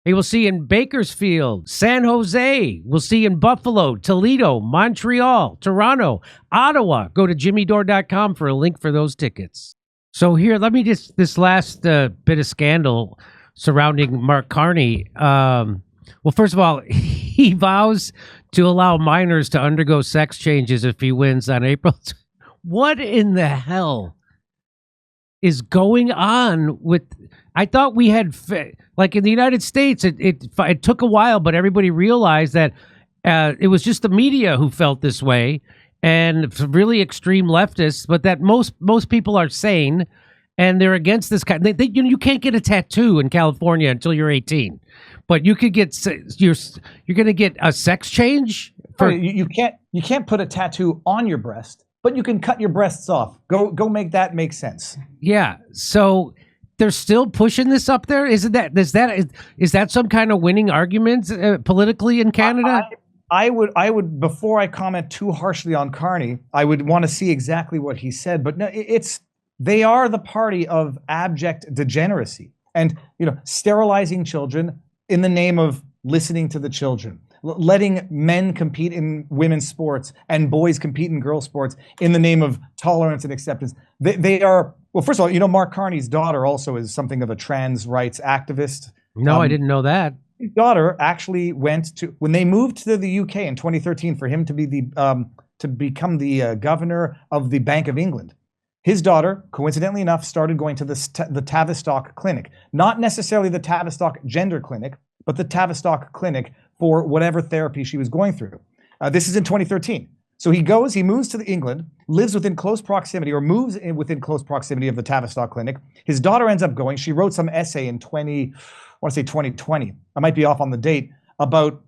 He will see in Bakersfield, San Jose. We'll see in Buffalo, Toledo, Montreal, Toronto, Ottawa. Go to jimmydore.com for a link for those tickets. So here, let me just, this last bit of scandal surrounding Mark Carney. Well, first of all, he vows to allow minors to undergo sex changes if he wins on April. What in the hell is going on with... I thought we had, like in the United States, it took a while, but everybody realized that it was just the media who felt this way, and really extreme leftists, but that most people are sane, and they're against this kind. You can't get a tattoo in California until you're 18, but you could get you're going to get a sex change. You can't put a tattoo on your breast, but you can cut your breasts off. Go make that make sense. Yeah. So they're still pushing this up there. Is that some kind of winning argument politically in Canada? I would before I comment too harshly on Carney, I would want to see exactly what he said. But no, they are the party of abject degeneracy, and sterilizing children in the name of listening to the children, letting men compete in women's sports and boys compete in girls' sports in the name of tolerance and acceptance. They are. Well, first of all, Mark Carney's daughter also is something of a trans rights activist. No, I didn't know that. His daughter actually went to, when they moved to the UK in 2013 for him to be to become the governor of the Bank of England. His daughter, coincidentally enough, started going to the Tavistock Clinic, not necessarily the Tavistock Gender Clinic, but the Tavistock Clinic for whatever therapy she was going through. This is in 2013. So he moves to England, lives within close proximity, or moves within close proximity of the Tavistock Clinic. His daughter ends up going. She wrote some essay in 2020. I might be off on the date, about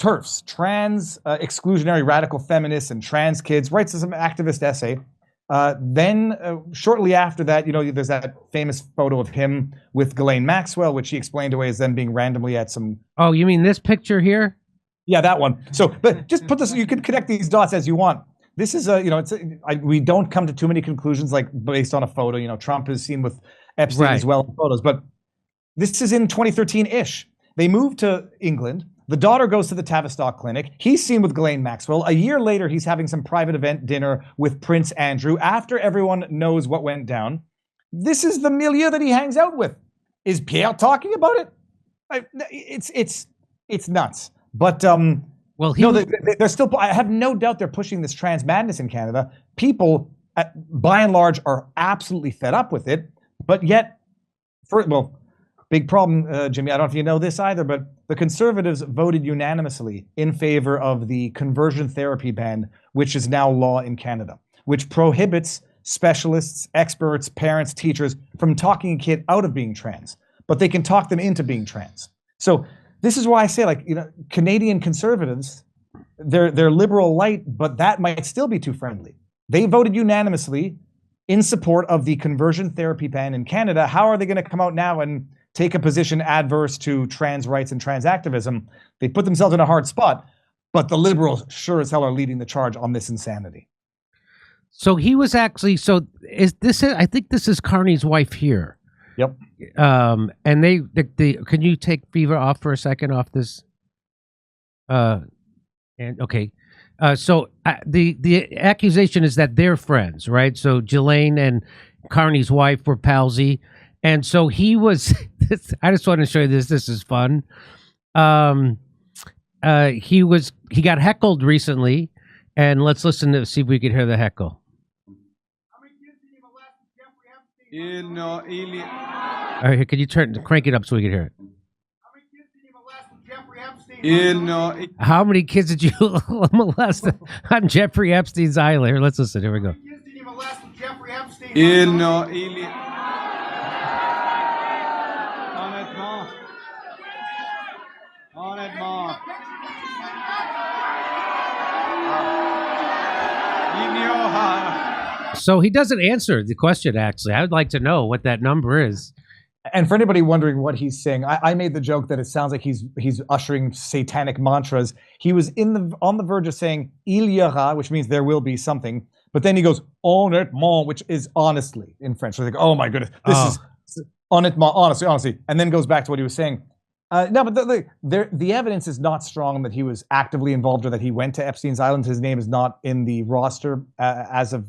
TERFs, trans exclusionary radical feminists and trans kids. Writes some activist essay. Then shortly after that, there's that famous photo of him with Ghislaine Maxwell, which he explained away as them being randomly at some... Oh, you mean this picture here? Yeah, that one. So, but just put this, you can connect these dots as you want. This is we don't come to too many conclusions like based on a photo. Trump is seen with Epstein as well in photos, but this is in 2013-ish. They moved to England. The daughter goes to the Tavistock Clinic. He's seen with Ghislaine Maxwell. A year later, he's having some private event dinner with Prince Andrew after everyone knows what went down. This is the milieu that he hangs out with. Is Pierre talking about it? It's nuts. But they're still. I have no doubt they're pushing this trans madness in Canada. People, by and large, are absolutely fed up with it. But yet, big problem, Jimmy. I don't know if you know this either, but the Conservatives voted unanimously in favor of the conversion therapy ban, which is now law in Canada, which prohibits specialists, experts, parents, teachers from talking a kid out of being trans, but they can talk them into being trans. So this is why I say, Canadian Conservatives, they're liberal light, but that might still be too friendly. They voted unanimously in support of the conversion therapy ban in Canada. How are they going to come out now and take a position adverse to trans rights and trans activism? They put themselves in a hard spot, but the liberals sure as hell are leading the charge on this insanity. So he was actually, I think this is Carney's wife here. Yep. And they can you take Viva off for a second off this? And okay. So the accusation is that they're friends, right? So Ghislaine and Carney's wife were palsy. And so he was, I just want to show you this. This is fun. He got heckled recently, and let's listen to see if we can hear the heckle. All right, can you crank it up so we can hear it? How many kids did you molest on Jeffrey Epstein's island? Here, let's listen. Here we go. So he doesn't answer the question, actually. I would like to know what that number is. And for anybody wondering what he's saying, I made the joke that it sounds like he's ushering satanic mantras. He was on the verge of saying il y aura, which means there will be something. But then he goes honnêtement, which is honestly in French. So like, oh my goodness, this is honnêtement, honestly. And then goes back to what he was saying. No, but the evidence is not strong that he was actively involved or that he went to Epstein's Island. His name is not in the roster as of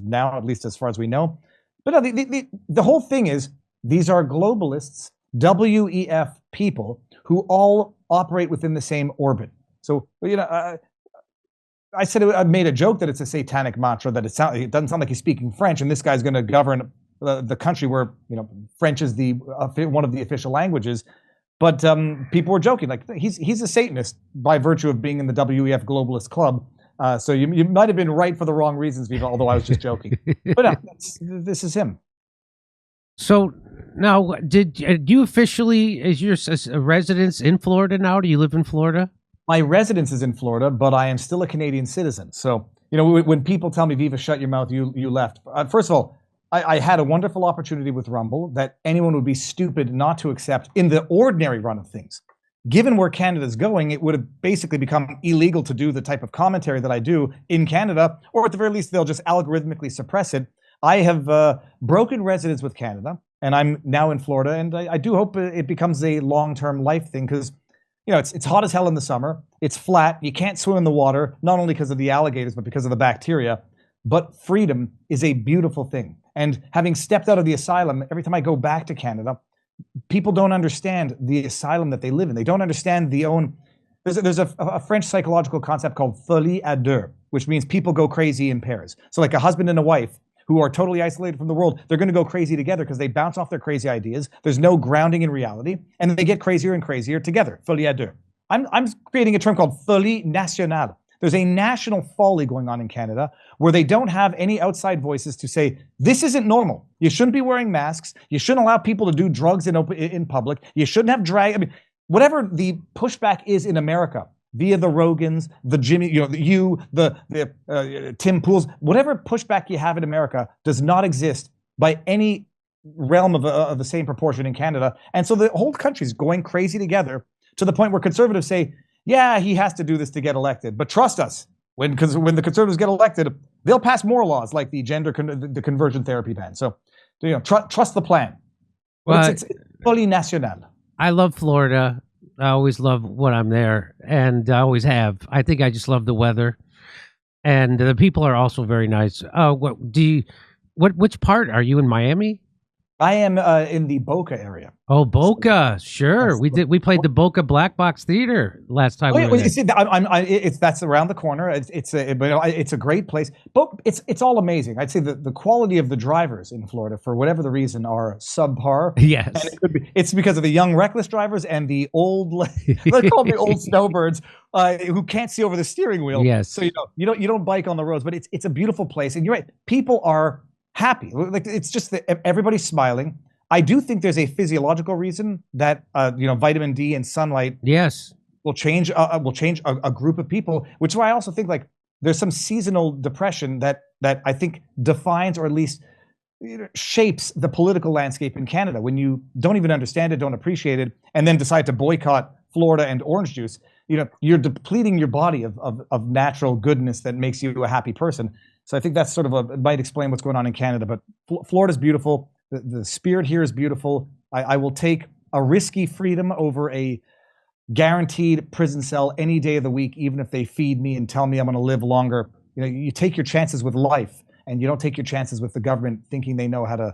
now, at least as far as we know. But no, the whole thing is these are globalists, WEF people who all operate within the same orbit. So I made a joke that it's a satanic mantra, that it doesn't sound like he's speaking French, and this guy's going to govern the country where French is one of the official languages. But people were joking, like he's a Satanist by virtue of being in the WEF globalist club. So you might have been right for the wrong reasons, Viva, although I was just joking. But no, this is him. So now, did you officially, is your residence in Florida now? Do you live in Florida? My residence is in Florida, but I am still a Canadian citizen. So, when people tell me, Viva, shut your mouth, you left. First of all, I had a wonderful opportunity with Rumble that anyone would be stupid not to accept in the ordinary run of things. Given where Canada's going, it would have basically become illegal to do the type of commentary that I do in Canada, or at the very least, they'll just algorithmically suppress it. I have broken residence with Canada, and I'm now in Florida, and I do hope it becomes a long-term life thing, because it's hot as hell in the summer. It's flat. You can't swim in the water, not only because of the alligators, but because of the bacteria. But freedom is a beautiful thing. And having stepped out of the asylum, every time I go back to Canada, people don't understand the asylum that they live in. They don't understand there's a French psychological concept called folie à deux, which means people go crazy in pairs. So like a husband and a wife who are totally isolated from the world, they're going to go crazy together because they bounce off their crazy ideas. There's no grounding in reality, and they get crazier and crazier together. Folie à deux. I'm creating a term called folie nationale. There's a national folly going on in Canada where they don't have any outside voices to say, this isn't normal. You shouldn't be wearing masks. You shouldn't allow people to do drugs in public. You shouldn't have drag. I mean, whatever the pushback is in America via the Rogans, the Jimmy, the Tim Pools, whatever pushback you have in America does not exist by any realm of the same proportion in Canada. And so the whole country's going crazy together to the point where conservatives say, yeah, he has to do this to get elected. But trust us, when the conservatives get elected, they'll pass more laws like the the conversion therapy ban. So, trust the plan. Well, it's folie nationale. I love Florida. I always love when I'm there, and I always have. I think I just love the weather, and the people are also very nice. Which part are you in Miami? I am in the Boca area. Oh, Boca, sure. We played the Boca Black Box Theater last time. That's around the corner. It's a great place, but it's all amazing. I'd say the quality of the drivers in Florida, for whatever the reason, are subpar. Yes, and it's because of the young reckless drivers and the old, let's call them the old snowbirds who can't see over the steering wheel. Yes, so you don't bike on the roads, but it's a beautiful place, and you're right. People are happy. Like, it's just that everybody's smiling. I do think there's a physiological reason that vitamin D and sunlight will change a group of people, which is why I also think like there's some seasonal depression that I think defines or at least shapes the political landscape in Canada. When you don't even understand it, don't appreciate it, and then decide to boycott Florida and orange juice, you're depleting your body of natural goodness that makes you a happy person. So I think that's might explain what's going on in Canada. But Florida's beautiful. The spirit here is beautiful. I will take a risky freedom over a guaranteed prison cell any day of the week, even if they feed me and tell me I'm going to live longer. You take your chances with life, and you don't take your chances with the government thinking they know how to,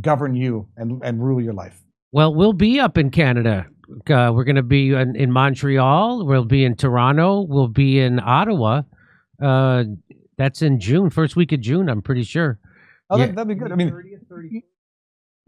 govern you and rule your life. Well, we'll be up in Canada. We're going to be in Montreal. We'll be in Toronto. We'll be in Ottawa. That's in June, first week of June, I'm pretty sure. Oh, that'd be good. I mean,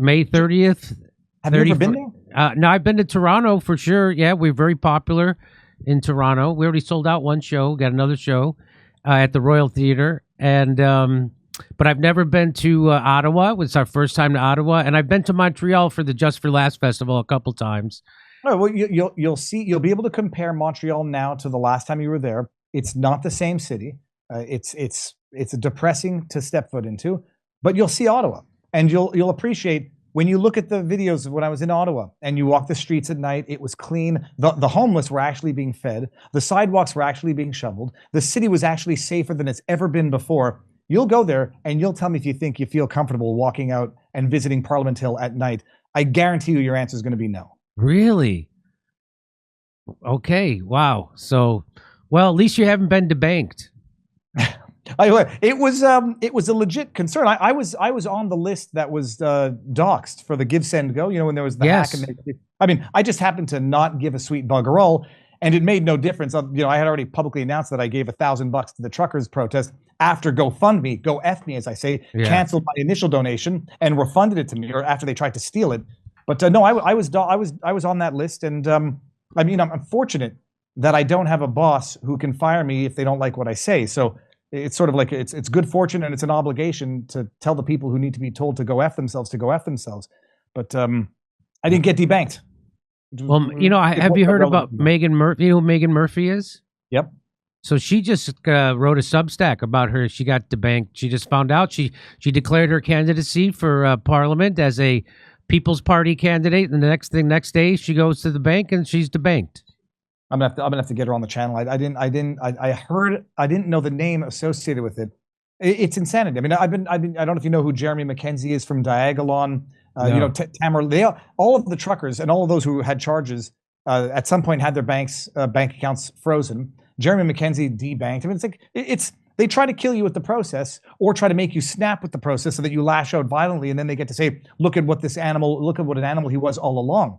May 30th. Have you ever been there? No, I've been to Toronto for sure. Yeah, we're very popular in Toronto. We already sold out one show, got another show at the Royal Theatre. And but I've never been to Ottawa. It was our first time to Ottawa. And I've been to Montreal for the Just for Laughs Festival a couple times. Oh, well, you'll be able to compare Montreal now to the last time you were there. It's not the same city. It's depressing to step foot into, but you'll see Ottawa, and you'll appreciate when you look at the videos of when I was in Ottawa and you walk the streets at night. It was clean. The homeless were actually being fed. The sidewalks were actually being shoveled. The city was actually safer than it's ever been before. You'll go there and you'll tell me if you think you feel comfortable walking out and visiting Parliament Hill at night. I guarantee you your answer is going to be no. Really? Okay. Wow. So, well, at least you haven't been debanked. It was a legit concern. I was on the list that was doxxed for the Give Send Go. When there was the hack. And I just happened to not give a sweet bugger all, and it made no difference. I had already publicly announced that I gave $1,000 to the truckers' protest after GoFundMe, go F me, as I say, canceled my initial donation and refunded it to me, or after they tried to steal it. But no, I was on that list, and I'm fortunate that I don't have a boss who can fire me if they don't like what I say. So it's sort of like it's good fortune, and it's an obligation to tell the people who need to be told to go F themselves to go F themselves. But I didn't get debanked. Well, have you heard about Megan Murphy? You know who Megan Murphy is? Yep. So she just wrote a Substack about her. She got debanked. She just found out she declared her candidacy for Parliament as a People's Party candidate, and the next day she goes to the bank and she's debanked. I'm gonna have to get her on the channel. I didn't know the name associated with it. It's insanity. I don't know if you know who Jeremy McKenzie is from Diagolon. No. Tamara, all of the truckers and all of those who had charges at some point had their bank accounts frozen. Jeremy McKenzie debanked. They try to kill you with the process, or try to make you snap with the process so that you lash out violently, and then they get to say, look at what an animal he was all along.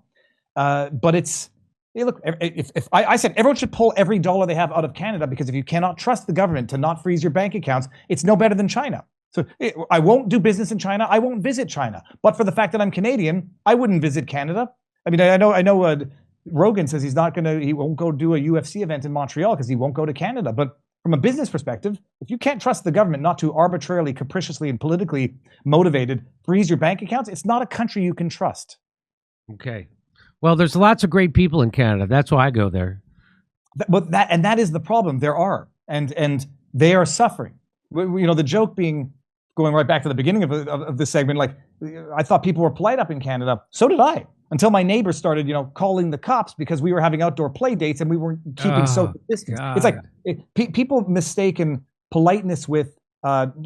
But it's, look, if I said everyone should pull every dollar they have out of Canada, because if you cannot trust the government to not freeze your bank accounts, it's no better than China. So I won't do business in China. I won't visit China. But for the fact that I'm Canadian, I wouldn't visit Canada. I know Rogan says he won't go do a UFC event in Montreal because he won't go to Canada. But from a business perspective, if you can't trust the government not to arbitrarily, capriciously, and politically motivated freeze your bank accounts, it's not a country you can trust. Okay. Well, there's lots of great people in Canada. That's why I go there. But that is the problem. There are, and they are suffering. The joke being, going right back to the beginning of this segment, like, I thought people were polite up in Canada. So did I, until my neighbors started, calling the cops because we were having outdoor play dates and we weren't keeping social distance. God. It's like people mistaken politeness with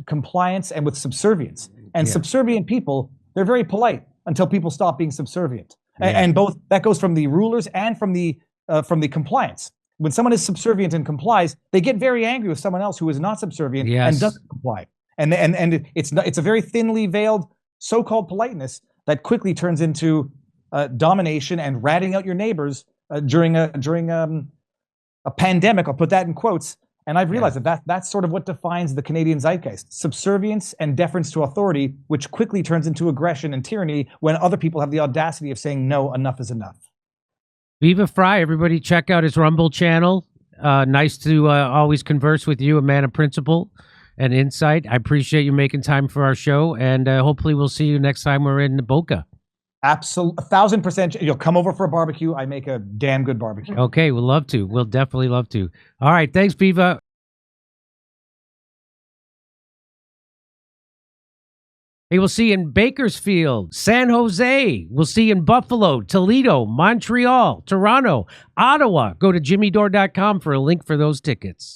compliance and with subservience. And subservient people, they're very polite until people stop being subservient. And both that goes from the rulers and from the compliance. When someone is subservient and complies, they get very angry with someone else who is not subservient and doesn't comply. And it's a very thinly veiled so-called politeness that quickly turns into domination and ratting out your neighbors during a pandemic. I'll put that in quotes. And I've realized that's sort of what defines the Canadian zeitgeist: subservience and deference to authority, which quickly turns into aggression and tyranny when other people have the audacity of saying, no, enough is enough. Viva Frei, everybody check out his Rumble channel. Nice to always converse with you, a man of principle and insight. I appreciate you making time for our show, and hopefully we'll see you next time we're in Boca. Absolutely, 1,000%. You'll come over for a barbecue. I make a damn good barbecue. Okay, we'll love to. We'll definitely love to. All right, thanks, Viva. Hey, we'll see you in Bakersfield, San Jose. We'll see you in Buffalo, Toledo, Montreal, Toronto, Ottawa. Go to jimmydore.com for a link for those tickets.